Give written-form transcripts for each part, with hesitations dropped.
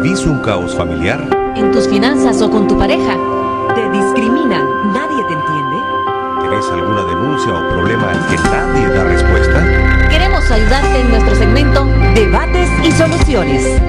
¿Vivís un caos familiar? ¿En tus finanzas o con tu pareja? ¿Te discriminan? ¿Nadie te entiende? ¿Tenés alguna denuncia o problema al que nadie da respuesta? Queremos ayudarte en nuestro segmento Debates y Soluciones.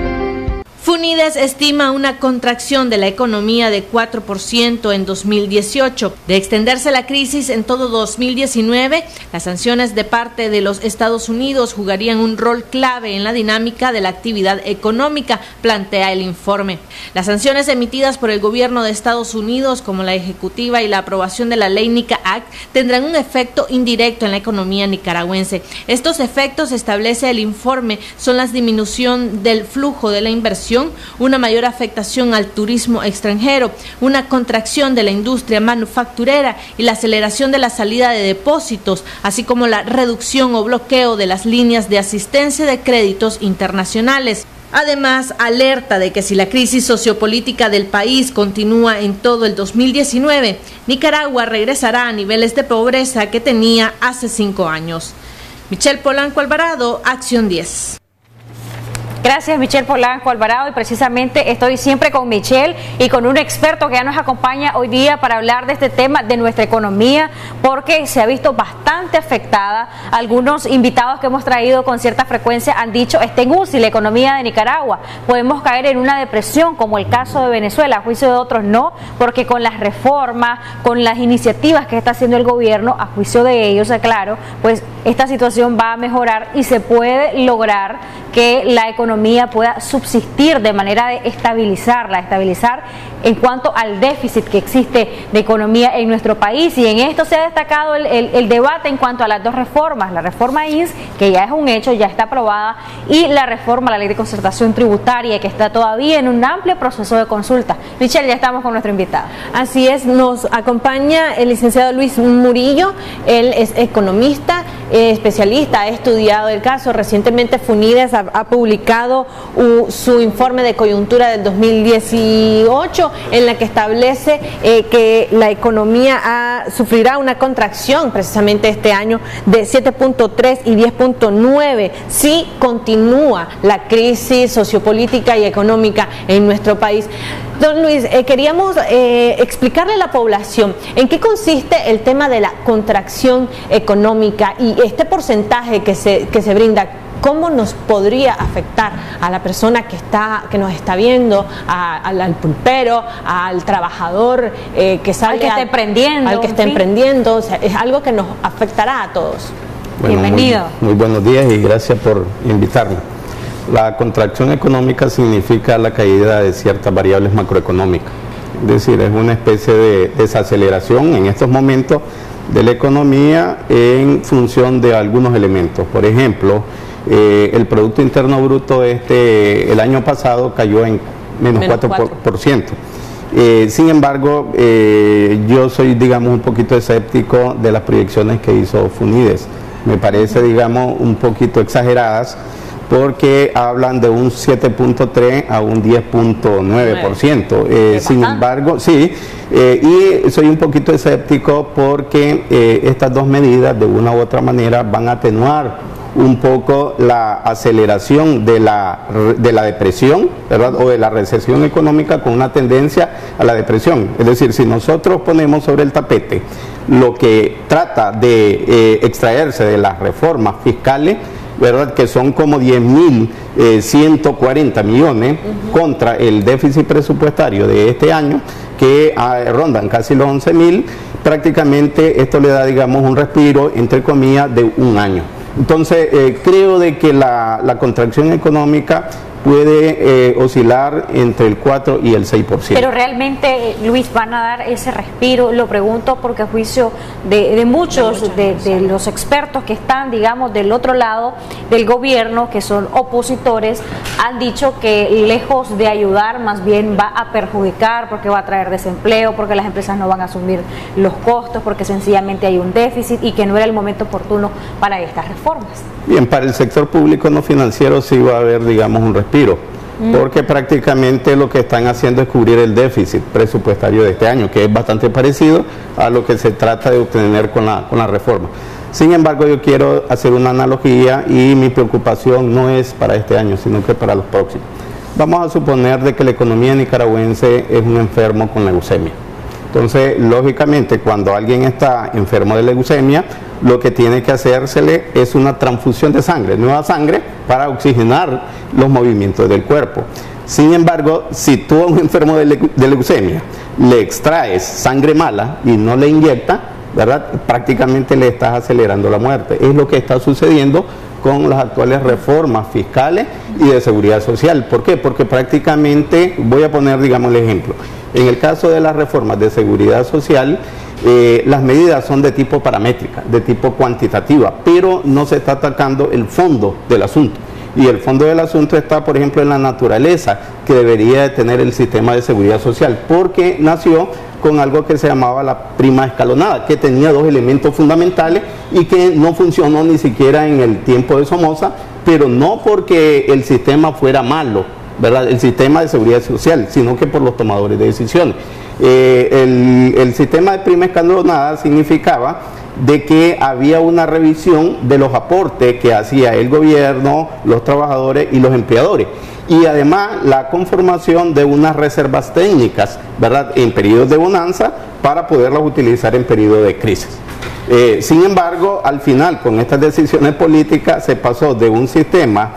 FUNIDES estima una contracción de la economía de 4% en 2018. De extenderse la crisis en todo 2019, las sanciones de parte de los Estados Unidos jugarían un rol clave en la dinámica de la actividad económica, plantea el informe. Las sanciones emitidas por el gobierno de Estados Unidos, como la ejecutiva y la aprobación de la ley NICA Act, tendrán un efecto indirecto en la economía nicaragüense. Estos efectos, establece el informe, son la disminución del flujo de la inversión, una mayor afectación al turismo extranjero, una contracción de la industria manufacturera y la aceleración de la salida de depósitos, así como la reducción o bloqueo de las líneas de asistencia de créditos internacionales. Además, alerta de que si la crisis sociopolítica del país continúa en todo el 2019, Nicaragua regresará a niveles de pobreza que tenía hace 5 años. Michelle Polanco Alvarado, Acción 10. Gracias, Michelle Polanco Alvarado, y precisamente estoy siempre con Michelle y con un experto que ya nos acompaña hoy día para hablar de este tema de nuestra economía, porque se ha visto bastante afectada. Algunos invitados que hemos traído con cierta frecuencia han dicho, está en UCI la economía de Nicaragua, podemos caer en una depresión como el caso de Venezuela. A juicio de otros no, porque con las reformas, con las iniciativas que está haciendo el gobierno, a juicio de ellos, aclaro, pues esta situación va a mejorar y se puede lograr que la economía pueda subsistir de manera de estabilizar en cuanto al déficit que existe de economía en nuestro país. Y en esto se ha destacado el debate en cuanto a las dos reformas, la reforma INS, que ya es un hecho, ya está aprobada, y la reforma a la ley de concertación tributaria, que está todavía en un amplio proceso de consulta. Michelle, ya estamos con nuestro invitado. Así es, nos acompaña el licenciado Luis Murillo. Él es economista, especialista, ha estudiado el caso. Recientemente FUNIDES ha publicado su informe de coyuntura del 2018, en la que establece que la economía sufrirá una contracción precisamente este año de 7.3 y 10.9 si continúa la crisis sociopolítica y económica en nuestro país. Don Luis, queríamos explicarle a la población en qué consiste el tema de la contracción económica y este porcentaje que se brinda. ¿Cómo nos podría afectar a la persona que nos está viendo, al pulpero, al trabajador que sale, al que esté emprendiendo? Al que esté emprendiendo, o sea, es algo que nos afectará a todos. Bueno, bienvenido. Muy buenos días y gracias por invitarme. La contracción económica significa la caída de ciertas variables macroeconómicas, es decir, es una especie de desaceleración en estos momentos de la economía en función de algunos elementos. Por ejemplo, el Producto Interno Bruto el año pasado cayó en menos 4%. Sin embargo, yo soy, digamos, un poquito escéptico de las proyecciones que hizo FUNIDES. Me parece, digamos, un poquito exageradas, porque hablan de un 7.3 a un 10.9%. Sin embargo, sí, y soy un poquito escéptico porque estas dos medidas de una u otra manera van a atenuar un poco la aceleración de la depresión, ¿verdad?, o de la recesión económica con una tendencia a la depresión. Es decir, si nosotros ponemos sobre el tapete lo que trata de extraerse de las reformas fiscales, ¿verdad?, que son como 10.140 millones contra el déficit presupuestario de este año, que rondan casi los 11.000, prácticamente esto le da, digamos, un respiro, entre comillas, de un año. Entonces, creo de que la contracción económica puede oscilar entre el 4 y el 6%. Pero realmente, Luis, ¿van a dar ese respiro? Lo pregunto porque a juicio de muchos de los expertos que están, digamos, del otro lado del gobierno, que son opositores, han dicho que lejos de ayudar, más bien va a perjudicar, porque va a traer desempleo, porque las empresas no van a asumir los costos, porque sencillamente hay un déficit y que no era el momento oportuno para estas reformas. Bien, para el sector público no financiero sí va a haber, digamos, un respiro, porque prácticamente lo que están haciendo es cubrir el déficit presupuestario de este año, que es bastante parecido a lo que se trata de obtener con la reforma. Sin embargo, yo quiero hacer una analogía y mi preocupación no es para este año, sino que para los próximos. Vamos a suponer de que la economía nicaragüense es un enfermo con leucemia. Entonces, lógicamente, cuando alguien está enfermo de leucemia, lo que tiene que hacérsele es una transfusión de sangre, nueva sangre, para oxigenar los movimientos del cuerpo. Sin embargo, si tú a un enfermo de leucemia le extraes sangre mala y no le inyecta, ¿verdad?, prácticamente le estás acelerando la muerte. Es lo que está sucediendo con las actuales reformas fiscales y de seguridad social. ¿Por qué? Porque prácticamente, voy a poner, digamos, el ejemplo. En el caso de las reformas de seguridad social, las medidas son de tipo paramétrica, de tipo cuantitativa, pero no se está atacando el fondo del asunto. Y el fondo del asunto está, por ejemplo, en la naturaleza que debería de tener el sistema de seguridad social, porque nació con algo que se llamaba la prima escalonada, que tenía dos elementos fundamentales y que no funcionó ni siquiera en el tiempo de Somoza, pero no porque el sistema fuera malo, ¿verdad?, el sistema de seguridad social, sino que por los tomadores de decisiones. El sistema de prima escalonada significaba de que había una revisión de los aportes que hacía el gobierno, los trabajadores y los empleadores. Y además la conformación de unas reservas técnicas, ¿verdad?, en periodos de bonanza para poderlas utilizar en periodos de crisis. Sin embargo, al final, con estas decisiones políticas, se pasó de un sistema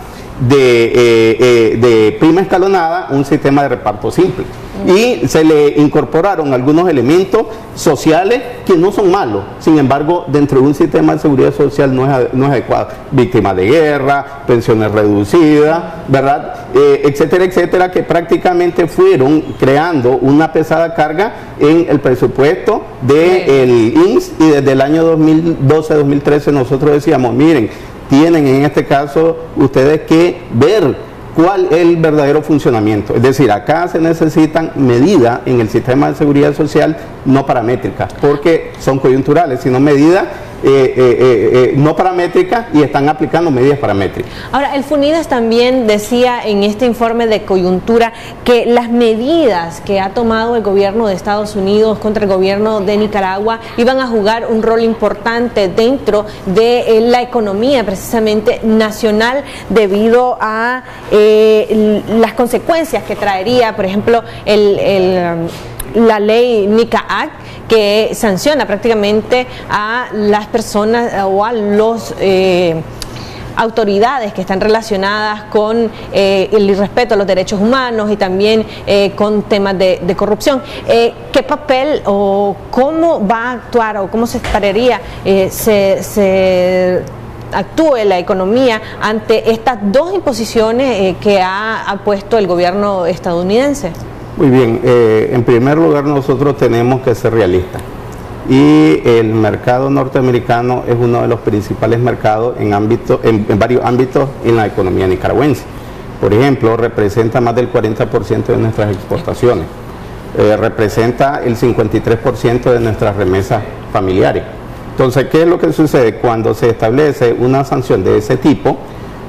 de prima escalonada a un sistema de reparto simple. Y se le incorporaron algunos elementos sociales que no son malos, sin embargo, dentro de un sistema de seguridad social no es adecuado. Víctimas de guerra, pensiones reducidas, ¿verdad?, etcétera, etcétera, que prácticamente fueron creando una pesada carga en el presupuesto del INS, y desde el año 2012-2013 nosotros decíamos, miren, tienen en este caso ustedes que ver cuál es el verdadero funcionamiento. Es decir, acá se necesitan medidas en el sistema de seguridad social no paramétricas, porque son coyunturales, sino medidas no paramétricas, y están aplicando medidas paramétricas. Ahora, el FUNIDES también decía en este informe de coyuntura que las medidas que ha tomado el gobierno de Estados Unidos contra el gobierno de Nicaragua iban a jugar un rol importante dentro de la economía precisamente nacional, debido a las consecuencias que traería, por ejemplo, la ley NICA Act, que sanciona prácticamente a las personas o a los autoridades que están relacionadas con el irrespeto a los derechos humanos y también con temas de corrupción. ¿Qué papel o cómo va a actuar o cómo se esperaría actúe la economía ante estas dos imposiciones que ha puesto el gobierno estadounidense? Muy bien, en primer lugar nosotros tenemos que ser realistas, y el mercado norteamericano es uno de los principales mercados en varios ámbitos en la economía nicaragüense. Por ejemplo, representa más del 40% de nuestras exportaciones, representa el 53% de nuestras remesas familiares. Entonces, ¿qué es lo que sucede? Cuando se establece una sanción de ese tipo,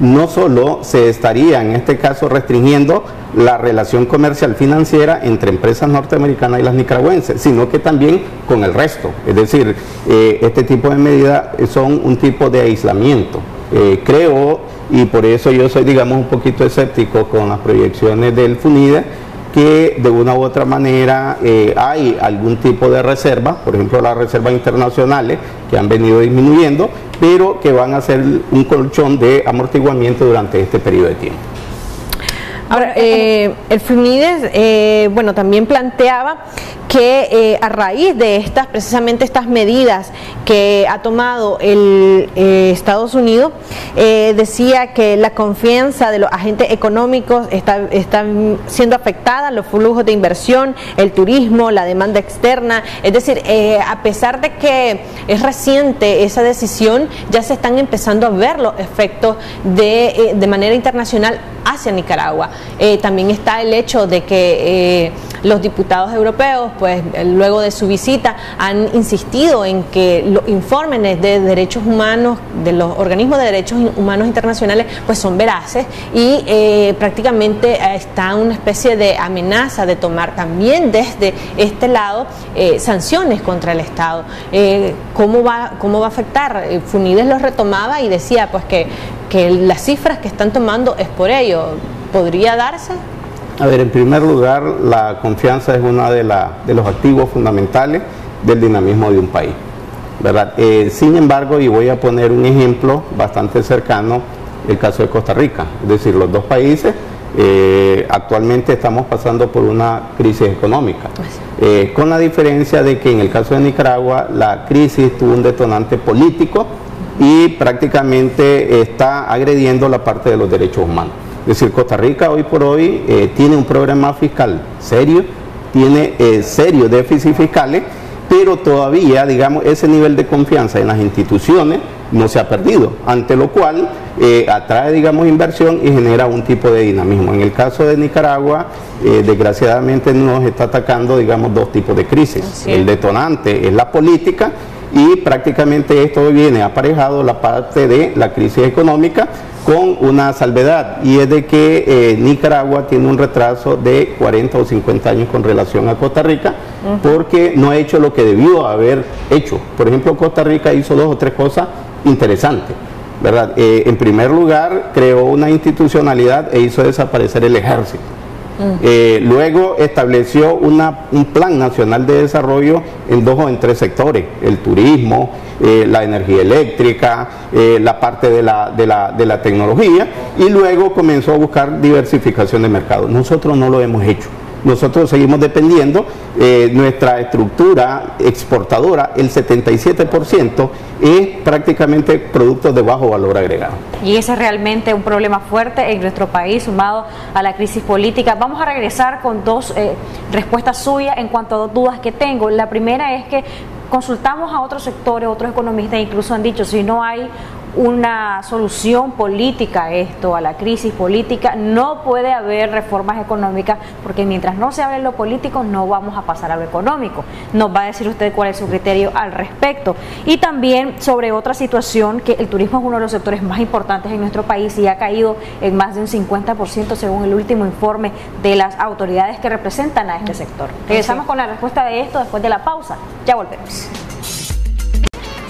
no solo se estaría en este caso restringiendo la relación comercial financiera entre empresas norteamericanas y las nicaragüenses, sino que también con el resto. Es decir, este tipo de medidas son un tipo de aislamiento. Creo, y por eso yo soy, digamos, un poquito escéptico con las proyecciones del FUNIDES, que de una u otra manera hay algún tipo de reserva, por ejemplo las reservas internacionales que han venido disminuyendo, pero que van a ser un colchón de amortiguamiento durante este periodo de tiempo. Ahora, el FUNIDES, bueno, también planteaba que a raíz de precisamente estas medidas que ha tomado el Estados Unidos, decía que la confianza de los agentes económicos está siendo afectada, los flujos de inversión, el turismo, la demanda externa. Es decir, a pesar de que es reciente esa decisión, ya se están empezando a ver los efectos de manera internacional hacia Nicaragua. También está el hecho de que los diputados europeos, pues luego de su visita, han insistido en que los informes de derechos humanos de los organismos de derechos humanos internacionales pues son veraces, y prácticamente está una especie de amenaza de tomar también desde este lado sanciones contra el Estado. ¿Cómo va a afectar? FUNIDES lo retomaba y decía pues que las cifras que están tomando es por ello. ¿Podría darse? A ver, en primer lugar, la confianza es uno de los activos fundamentales del dinamismo de un país, ¿verdad? Sin embargo, y voy a poner un ejemplo bastante cercano, el caso de Costa Rica. Es decir, los dos países actualmente estamos pasando por una crisis económica, con la diferencia de que en el caso de Nicaragua la crisis tuvo un detonante político y prácticamente está agrediendo la parte de los derechos humanos. Es decir, Costa Rica hoy por hoy tiene un problema fiscal serio, tiene serios déficits fiscales, pero todavía, digamos, ese nivel de confianza en las instituciones no se ha perdido, ante lo cual atrae, digamos, inversión y genera un tipo de dinamismo. En el caso de Nicaragua, desgraciadamente nos está atacando, digamos, dos tipos de crisis. El detonante es la política y prácticamente esto viene aparejado la parte de la crisis económica con una salvedad, y es de que Nicaragua tiene un retraso de 40 o 50 años con relación a Costa Rica, porque no ha hecho lo que debió haber hecho. Por ejemplo, Costa Rica hizo 2 o 3 cosas interesantes, ¿verdad? En primer lugar, creó una institucionalidad e hizo desaparecer el ejército. Luego estableció un plan nacional de desarrollo en 2 o en 3 sectores: el turismo, la energía eléctrica, la parte de la tecnología, y luego comenzó a buscar diversificación de mercado. Nosotros no lo hemos hecho. Nosotros seguimos dependiendo, nuestra estructura exportadora, el 77% es prácticamente productos de bajo valor agregado. Y ese es realmente un problema fuerte en nuestro país, sumado a la crisis política. Vamos a regresar con 2 respuestas suyas en cuanto a 2 dudas que tengo. La primera es que consultamos a otros sectores, otros economistas incluso han dicho, si no hay una solución política a esto, a la crisis política, no puede haber reformas económicas, porque mientras no se hable lo político no vamos a pasar a lo económico. Nos va a decir usted cuál es su criterio al respecto. Y también sobre otra situación, que el turismo es uno de los sectores más importantes en nuestro país y ha caído en más de un 50% según el último informe de las autoridades que representan a este sector. Regresamos con la respuesta de esto después de la pausa. Ya volvemos.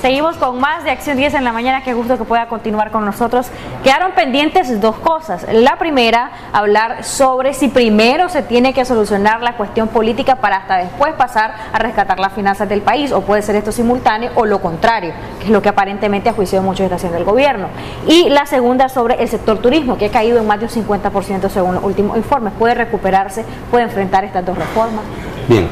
Seguimos con más de Acción 10 en la mañana. Qué gusto que pueda continuar con nosotros. Quedaron pendientes 2 cosas. La primera, hablar sobre si primero se tiene que solucionar la cuestión política para hasta después pasar a rescatar las finanzas del país, o puede ser esto simultáneo o lo contrario, que es lo que aparentemente a juicio de muchos está haciendo el gobierno. Y la segunda, sobre el sector turismo, que ha caído en más de un 50% según los últimos informes. ¿Puede recuperarse? ¿Puede enfrentar estas 2 reformas? Bien.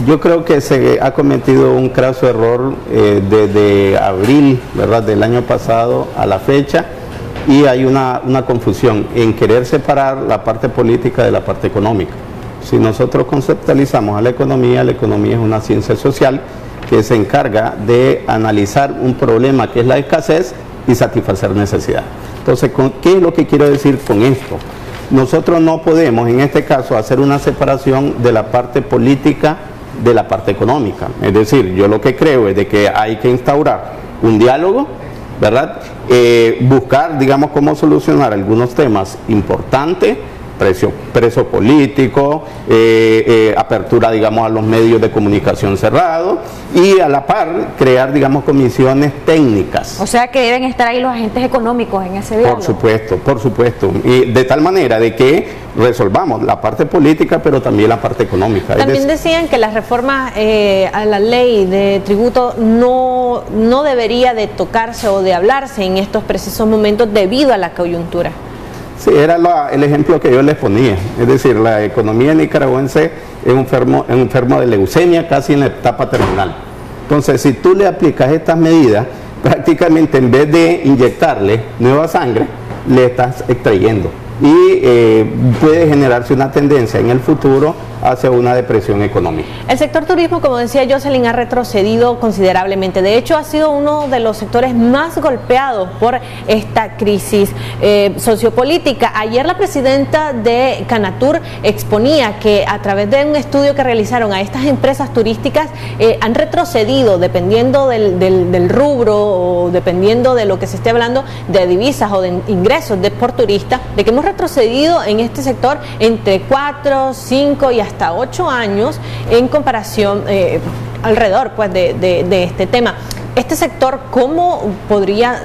Yo creo que se ha cometido un craso error desde abril, ¿verdad?, del año pasado a la fecha, y hay una confusión en querer separar la parte política de la parte económica. Si nosotros conceptualizamos a la economía es una ciencia social que se encarga de analizar un problema que es la escasez y satisfacer necesidades. Entonces, ¿qué es lo que quiero decir con esto? Nosotros no podemos, en este caso, hacer una separación de la parte política de la parte económica. Es decir, yo lo que creo es de que hay que instaurar un diálogo, ¿verdad? Buscar, digamos, cómo solucionar algunos temas importantes, preso político, apertura, digamos, a los medios de comunicación cerrados, y a la par crear, digamos, comisiones técnicas. O sea que deben estar ahí los agentes económicos en ese diálogo. Por supuesto, y de tal manera de que resolvamos la parte política, pero también la parte económica. También decían que las reformas a la ley de tributo no debería de tocarse o de hablarse en estos precisos momentos debido a la coyuntura. Sí, era el ejemplo que yo les ponía. Es decir, la economía nicaragüense es un enfermo de leucemia casi en la etapa terminal. Entonces, si tú le aplicas estas medidas, prácticamente en vez de inyectarle nueva sangre, le estás extrayendo. Y puede generarse una tendencia en el futuro hacia una depresión económica. El sector turismo, como decía Jocelyn, ha retrocedido considerablemente. De hecho, ha sido uno de los sectores más golpeados por esta crisis sociopolítica. Ayer la presidenta de Canatur exponía que a través de un estudio que realizaron a estas empresas turísticas han retrocedido, dependiendo del rubro o dependiendo de lo que se esté hablando, de divisas o de ingresos por turista, de que hemos retrocedido en este sector entre 4, 5 y hasta 8 años en comparación alrededor pues de este tema. Este sector, ¿cómo podría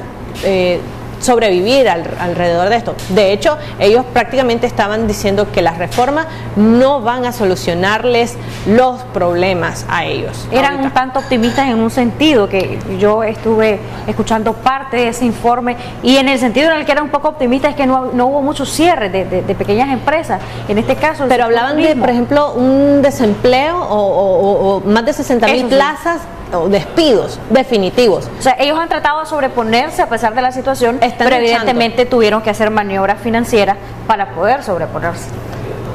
sobrevivir alrededor de esto. De hecho, ellos prácticamente estaban diciendo que las reformas no van a solucionarles los problemas a ellos. Eran ahorita un tanto optimistas en un sentido, que yo estuve escuchando parte de ese informe, y en el sentido en el que era un poco optimista es que no hubo muchos cierres de pequeñas empresas, en este caso. Pero hablaban de, por ejemplo, un desempleo o más de 60.000 plazas o despidos definitivos. O sea, ellos han tratado de sobreponerse a pesar de la situación, pero evidentemente tuvieron que hacer maniobras financieras para poder sobreponerse.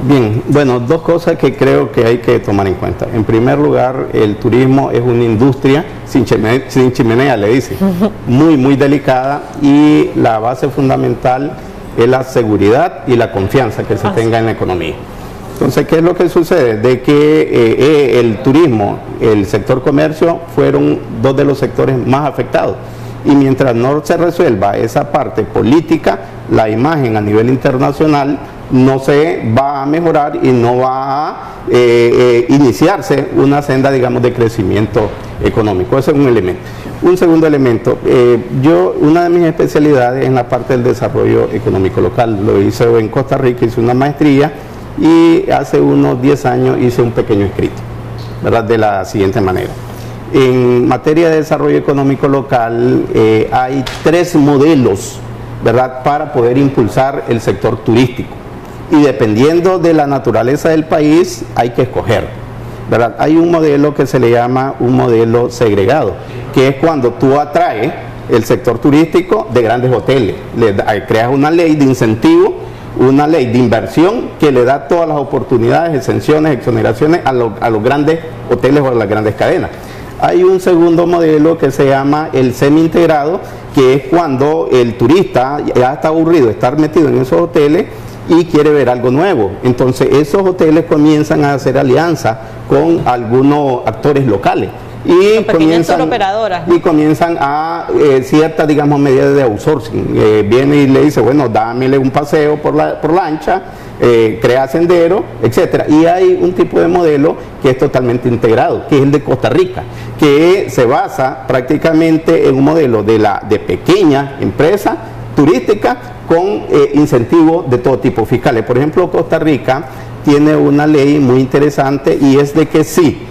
Bien, bueno, dos cosas que creo que hay que tomar en cuenta. En primer lugar, el turismo es una industria sin chimenea, le dice, muy delicada, y la base fundamental es la seguridad y la confianza que se tenga en la economía. Entonces, ¿qué es lo que sucede? De que el turismo, el sector comercio, fueron dos de los sectores más afectados. Y mientras no se resuelva esa parte política, la imagen a nivel internacional no se va a mejorar y no va a iniciarse una senda, digamos, de crecimiento económico. Ese es un elemento. Un segundo elemento, una de mis especialidades es en la parte del desarrollo económico local. Lo hice en Costa Rica, hice una maestría, y hace unos 10 años hice un pequeño escrito, ¿verdad?, de la siguiente manera. En materia de desarrollo económico local hay 3 modelos, ¿verdad?, para poder impulsar el sector turístico, y dependiendo de la naturaleza del país hay que escoger, ¿verdad? Hay un modelo que se le llama un modelo segregado, que es cuando tú atraes el sector turístico de grandes hoteles, creas una ley de incentivo, una ley de inversión que le da todas las oportunidades, exenciones, exoneraciones a los grandes hoteles o a las grandes cadenas. Hay un segundo modelo que se llama el semi-integrado, que es cuando el turista ya está aburrido de estar metido en esos hoteles y quiere ver algo nuevo. Entonces esos hoteles comienzan a hacer alianza con algunos actores locales. Y comienzan a ciertas, digamos, medidas de outsourcing. Viene y le dice, bueno, dámele un paseo por lancha, crea sendero, etcétera. Y hay un tipo de modelo que es totalmente integrado, que es el de Costa Rica, que se basa prácticamente en un modelo de pequeña empresa turística con incentivos de todo tipo fiscales. Por ejemplo, Costa Rica tiene una ley muy interesante, y es de que sí,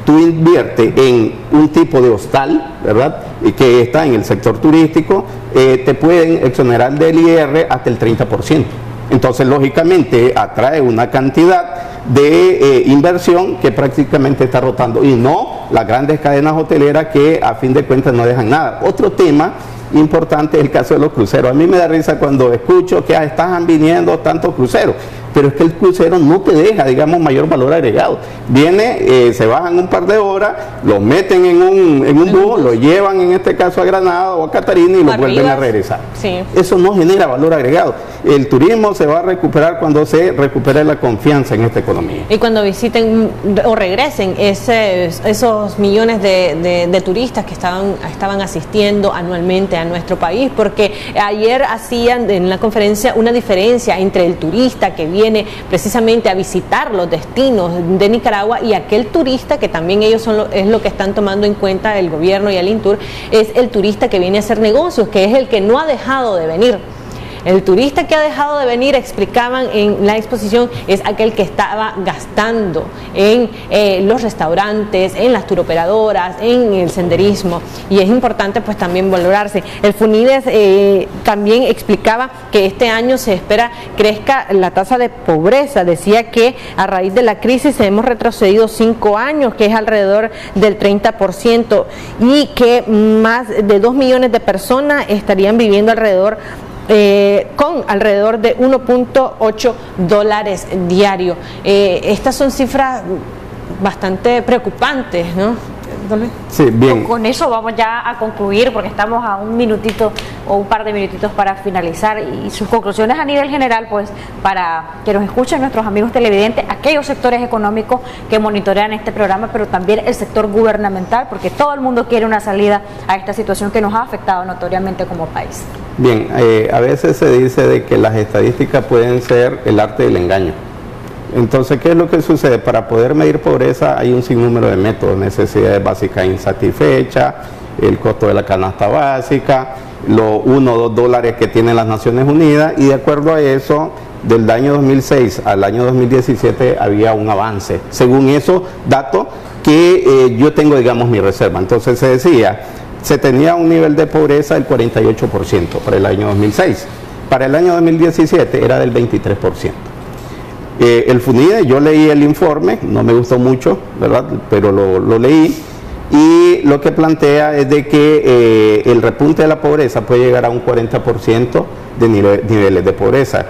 tú inviertes en un tipo de hostal, ¿verdad?, y que está en el sector turístico, te pueden exonerar del IR hasta el 30%. Entonces, lógicamente, atrae una cantidad de inversión que prácticamente está rotando, y no las grandes cadenas hoteleras que a fin de cuentas no dejan nada. Otro tema importante es el caso de los cruceros. A mí me da risa cuando escucho que están viniendo tantos cruceros, pero es que el crucero no te deja, digamos, mayor valor agregado. Viene, se bajan un par de horas, los meten en un bus, lo llevan en este caso a Granada o a Catarina y lo vuelven a regresar. Sí. Eso no genera valor agregado. El turismo se va a recuperar cuando se recupere la confianza en esta economía. Y cuando visiten o regresen esos millones de turistas que estaban asistiendo anualmente a nuestro país, porque ayer hacían en la conferencia una diferencia entre el turista que viene precisamente a visitar los destinos de Nicaragua y aquel turista que también ellos es lo que están tomando en cuenta el gobierno y el INTUR, es el turista que viene a hacer negocios, que es el que no ha dejado de venir. El turista que ha dejado de venir, explicaban en la exposición, es aquel que estaba gastando en los restaurantes, en las turoperadoras, en el senderismo, y es importante pues también valorarse. El FUNIDES también explicaba que este año se espera crezca la tasa de pobreza. Decía que a raíz de la crisis hemos retrocedido 5 años, que es alrededor del 30%, y que más de 2 millones de personas estarían viviendo con alrededor de $1.8 diario. Estas son cifras bastante preocupantes, ¿no? Sí, bien. Con eso vamos ya a concluir, porque estamos a un minutito o un par de minutitos para finalizar, y sus conclusiones a nivel general, pues, para que nos escuchen nuestros amigos televidentes, aquellos sectores económicos que monitorean este programa, pero también el sector gubernamental, porque todo el mundo quiere una salida a esta situación que nos ha afectado notoriamente como país. Bien, a veces se dice de que las estadísticas pueden ser el arte del engaño. Entonces, ¿qué es lo que sucede? Para poder medir pobreza hay un sinnúmero de métodos: necesidades básicas insatisfechas, el costo de la canasta básica, los 1 o 2 dólares que tienen las Naciones Unidas, y de acuerdo a eso, del año 2006 al año 2017 había un avance, según esos datos que yo tengo, digamos, mi reserva. Entonces se decía, se tenía un nivel de pobreza del 48% para el año 2006, para el año 2017 era del 23%. El FUNIDE, yo leí el informe, no me gustó mucho, ¿verdad?, pero lo leí, y lo que plantea es de que el repunte de la pobreza puede llegar a un 40% de niveles de pobreza.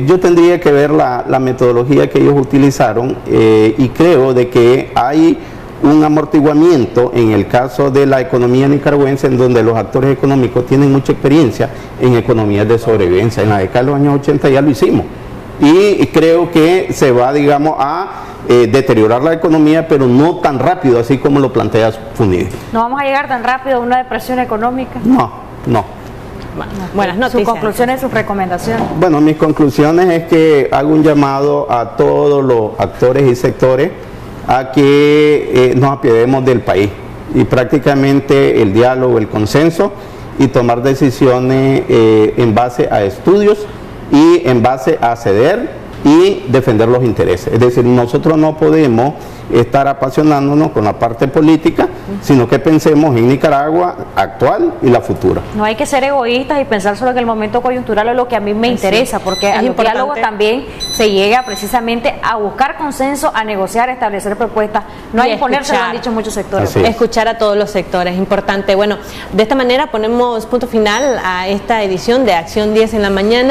Yo tendría que ver la metodología que ellos utilizaron, y creo de que hay un amortiguamiento en el caso de la economía nicaragüense, en donde los actores económicos tienen mucha experiencia en economías de sobrevivencia. En la década de los años 80 ya lo hicimos, y creo que se va, digamos, a deteriorar la economía, pero no tan rápido así como lo plantea FUNIDE. ¿No vamos a llegar tan rápido a una depresión económica? No. Buenas noticias. Sus conclusiones, sus recomendaciones. Bueno, mis conclusiones es que hago un llamado a todos los actores y sectores a que nos apiademos del país, y prácticamente el diálogo, el consenso, y tomar decisiones en base a estudios y en base a ceder y defender los intereses. Es decir, nosotros no podemos estar apasionándonos con la parte política, sino que pensemos en Nicaragua actual y la futura. No hay que ser egoístas y pensar solo que el momento coyuntural es lo que a mí me interesa, porque es al importante. diálogo también se llega precisamente a buscar consenso, a negociar, a establecer propuestas, no a imponerse, lo han dicho muchos sectores. Así es. Escuchar a todos los sectores, importante. Bueno, de esta manera ponemos punto final a esta edición de Acción 10 en la mañana.